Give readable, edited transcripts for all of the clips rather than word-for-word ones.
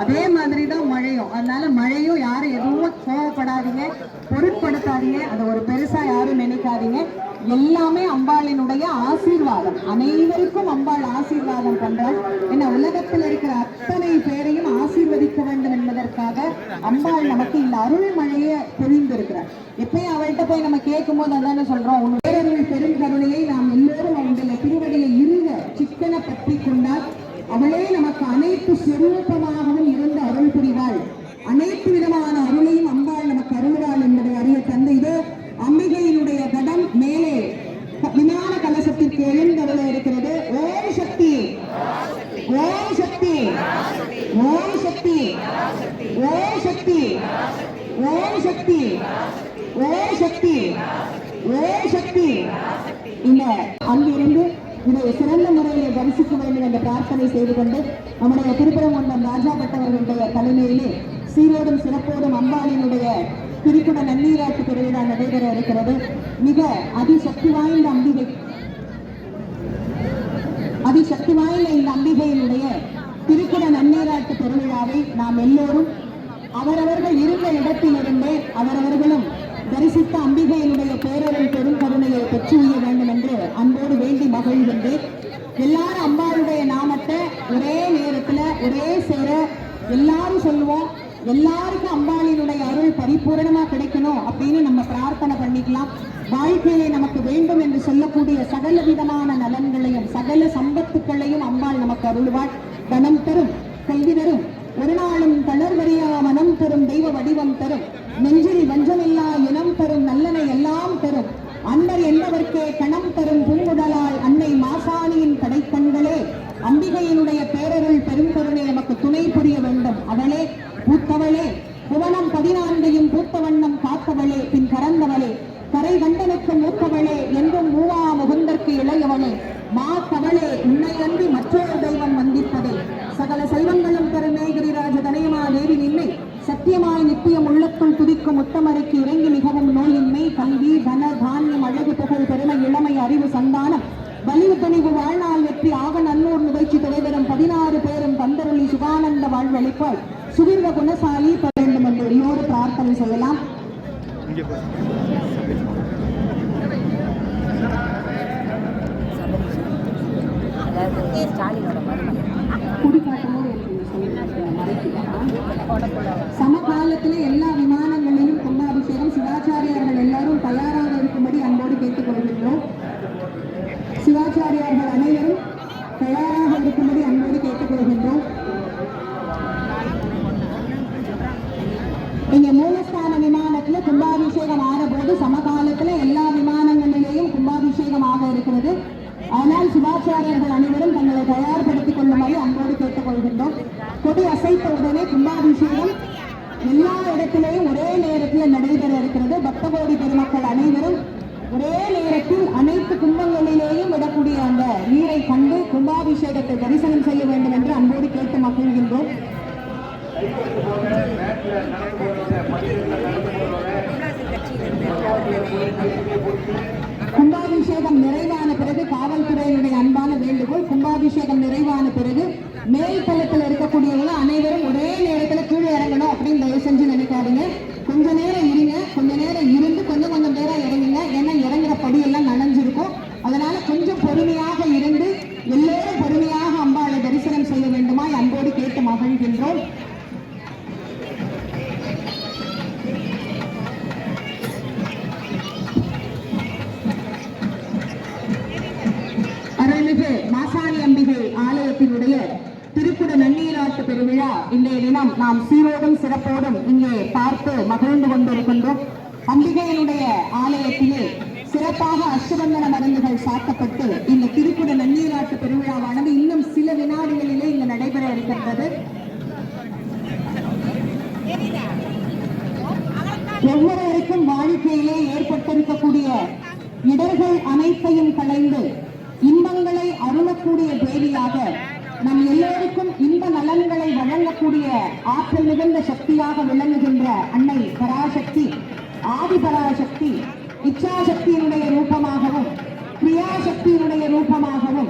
அதே மாதிரி தான் மழையும். அதனால மழையும் யாரும் எதுவும் கோவப்படாதீங்க, பொருட்படுத்தாதீங்க, அதை ஒரு பெருசா யாரும் நினைக்காதீங்க. எல்லாமே அம்பாளினுடைய ஆசீர்வாதம். அனைவருக்கும் அம்பாள் ஆசீர்வாதம் பண்றாள். ஏன்னா உலகத்தில் இருக்கிற அத்தனை பேரையும் ஆசீர்வதிக்க வேண்டும் என்பதற்காக அம்பாள் நமக்கு இந்த அருள் மழையை பொழிந்திருக்கிறார். எப்பயும் அவள்கிட்ட போய் நம்ம கேட்கும் போது அதான சொல்றோம், உன் பேரருள் பெரும் கருணையை நாம் எல்லோரும் அவங்களுடைய திருவடியை இருக சிக்கன பற்றி கொண்டால் அவளே நமக்கு அனைத்து சுரூபமாகவும் இருந்து அருள் புரிவாள். அனைத்து விதமான அருளையும் அம்பாள் நமக்கு அருள்வாள் என்பதை அறிய தந்தை. இது அம்பிகையினுடைய கடம் மேலே விமான கலசத்திற்கு எழுந்தருள இருக்கிறது. ஓம் சக்தி, ஓம் சக்தி, ஓம் சக்தி, ஓம் சக்தி, ஓம் சக்தி, ஓம் சக்தி, ஓம் சக்தி. இந்த அங்கிருந்து இதை சிறந்த முறையில் தரிசிக்க வேண்டும் என்ற பிரார்த்தனை செய்து கொண்டு நம்முடைய திருப்பரங்குன்றம் ராஜா பட்டவர்களுடைய தலைமையிலே சீரோடும் சிறப்போடும் அம்பாளினுடைய திருக்குட நன்னீராட்டு பெருவிழா நடைபெற இருக்கிறது. மிக அதிசக்தி வாய்ந்த அம்பிகை, அதிசக்தி வாய்ந்த இந்த அம்பிகையினுடைய திருக்குட நன்னீராட்டு பெருவிழாவை நாம் எல்லோரும் அவரவர்கள் இருந்த இடத்திலிருந்தே அவரவர்களும் தரிசித்த அம்பிகையினுடைய பேரருள் பெரும் கருணையை பெற்றுய வேண்டும் என்று அன்போடு வேண்டி மகிழ்கின்று எல்லாரும் அம்பாளுடைய நாமத்தை ஒரே நேரத்துல ஒரே சேர எல்லாரும் சொல்லுவோம். எல்லாருக்கும் அம்பாளினுடைய அருள் பரிபூரணமா கிடைக்கணும் அப்படின்னு நம்ம பிரார்த்தனை பண்ணிக்கலாம். வாழ்க்கையை நமக்கு வேண்டும் என்று சொல்லக்கூடிய சகல விதமான நலன்களையும் சகல சம்பத்துக்களையும் அம்பாள் நமக்கு அருள்வாள். தனம் தரும், கல்வி தரும், ஒரு நாளும் தளர்வறியா மனம் தரும், தெய்வ வடிவம் தரும், நெஞ்சில் வஞ்சமில்லா இனம் தரும், நல்லனை எல்லாம் தரும், அன்பர் என்பவர்க்கே கணம் தரும், பூங்குடலால் அன்னை மாசாணியின் கடைக்கண்களே அம்பிகையினுடைய பேரருள் பெருங்கருணை நமக்கு துணை புரிய வேண்டும். அவளே பூத்தவளே, புவனம் 14 பூத்த வண்ணம் காத்தவளே, பின் கறந்தவளே, கரை கண்டனுக்கு மூத்தவளே, எங்கும் மூவா முகுந்தற்கு இளையவளே, மாத்தவளே, உன்னை அன்றி மற்றொரு தெய்வம் வந்திப்பதே, சகல செல்வங்களும் தரும் மேகிரிராஜ தனையமா தேவி நின்னை சத்தியமாய் நித்தியம் உள்ளத்துள் துதிக்கும் உத்தமருக்கு இறங்கி மிகவும் நோயின்மை, கல்வி, தன, தானியம், அழகு, புகழ், பெருமை, இளமை, அறிவு, சந்தானம், வலிவு, துணிவு, வாழ்நாள் வெற்றி, ஆக நல்லூர் நிகழ்ச்சி துறைதரும் 16 பேரும் பந்தருளி சுகானந்த வாழ்வழிப்பால் சுகிர்வ குணசாலி பெற வேண்டும் என்று எல்லோரு பிரார்த்தனை செய்யலாம். சமகாலத்தில் எல்லா விமானங்களிலும் கும்பாபிஷேகம் சிவாச்சாரியார்கள் எல்லாரும் தயாராக இருக்கும்படி அன்போடு கேட்டுக் கொள்கின்றோம். சிவாச்சாரியார்கள் அனைவரும் தயாராக இருக்கும்படி அன்போடு கேட்டுக் கொள்கின்றோம். இங்க மூலஸ்தான விமானத்துல கும்பாபிஷேகம் ஆறபோது சமகாலத்துல எல்லா விமானங்களிலேயும் கும்பாபிஷேகம் ஆக இருக்கிறது. ஆனால் சிவாச்சாரியர்கள் அனைவரும் தங்களை தயார்படுத்திக் கொள்ளுமாறு அன்போடு கேட்டுக் கொள்கின்றோம். கொடி அசைத்த உடனே கும்பாபிஷேகம் எல்லா இடத்திலேயும் ஒரே நேரத்தில் நடைபெற இருக்கிறது. பக்தகோடி பெருமக்கள் அனைவரும் ஒரே நேரத்தில் அனைத்து கும்பங்களிலேயும் விடக்கூடிய அந்த நீரை கண்டு கும்பாபிஷேகத்தை தரிசனம் செய்ய வேண்டும் என்று அன்போடு கேட்டு மகிழ்கின்றோம். கும்பாபிஷேகம் நிறைவான பிறகு காவல்துறையினுடைய அன்பான வேண்டுகோள், கும்பாபிஷேகம் நிறைவான பிறகு மேல் தளத்தில் இருக்கக்கூடியவங்க அனைவரும் ஒரே நேரத்தில் கீழே இறங்கணும் அப்படின்னு தயவு செஞ்சு நினைக்காதீங்க. கொஞ்ச நேரம் இருங்க, கொஞ்ச நேரம் இருந்து கொஞ்சம் நேரம் இறங்குங்க. ஏன்னா இறங்குற படியெல்லாம் நனைஞ்சிருக்கும். அதனால கொஞ்சம் பொறுமையாக இருந்து எல்லோரும் பொறுமையாக அம்பாளை தரிசனம் செய்ய வேண்டுமாய் அன்போடு கேட்டு மகிழ்கின்றோம். அருள்மிகு மாசாணி அம்பிகை ஆலயத்தினுடைய திருக்குட நன்னீராட்டு பெருவிழா இன்றைய தினம் நாம் சீரோடும் சிறப்போடும் இங்கே பார்த்து மகிழ்ந்து கொண்டிருக்கின்றோம். அம்பிகையினுடைய ஆலயத்திலே சிறப்பாக அஷ்டபந்தன மருந்துகள் சாத்தப்பட்டு இந்த திருக்குட நன்னீராட்டு பெருவிழாவானது இன்னும் சில வினாடிகளிலே இங்கு நடைபெற இருக்கின்றது. ஒவ்வொருவருக்கும் வாழ்க்கையிலே ஏற்பட்டிருக்கக்கூடிய இடர்கள் அனைத்தையும் களைந்து இன்பங்களை அருளக்கூடிய தேவியாக நம் எல்லோருக்கும் இன்ப நலன்களை வழங்கக்கூடிய ஆற்றல் மிகுந்த சக்தியாக விளங்குகின்ற அன்னை பராசக்தி, ஆதி பராசக்தி இச்சாசக்தியினுடைய ரூபமாகவும் கிரியாசக்தியினுடைய ரூபமாகவும்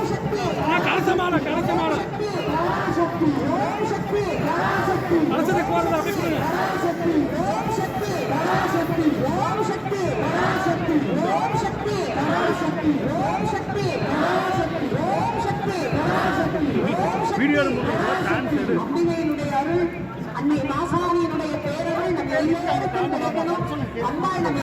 ஓம் சக்தி கலசமான கலசமான ஓம் சக்தி ஓம் சக்தி பராசக்தி கலசத்தை கோர்ல அப்படி கொடுங்க. பராசக்தி ஓம் சக்தி பராசக்தி ஓம் சக்தி பராசக்தி ஓம் சக்தி பராசக்தி ஓம் சக்தி பராசக்தி ஓம் சக்தி பராசக்தி ஓம் சக்தி வீடியோ டான்ஸ் எடு. அம்பிகையினுடைய அருள் அன்னை மாசாணியினுடைய பேரருள் நம்ம எல்லோருக்கும் கிடைக்கணும். அம்பாள் நம்ம